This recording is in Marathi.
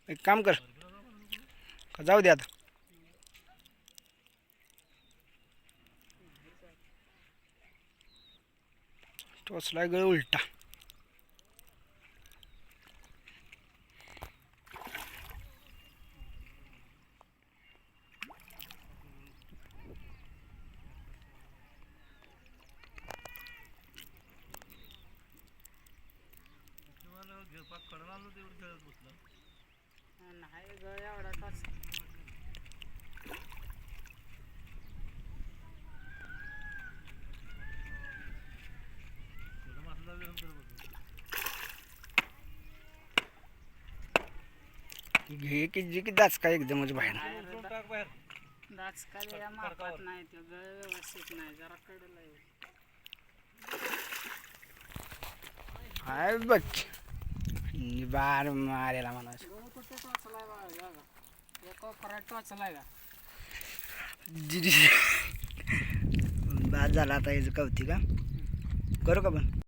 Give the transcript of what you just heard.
एक काम कर का जाऊ दे आता टोचला गळ उलटा नाही ग एवढा टॉस घे की जी की दाच काय एकदमच बाहेर दाच काय या मापात नाही ते गळ व्यवस्थित नाही जरा कडला येऊ हाय बघ बार मारेला म्हणायचं गळ कुठे टोचलाय बघा एका फराट टोचलाय का बाद झाला आता याचं कौतिक का करू का पण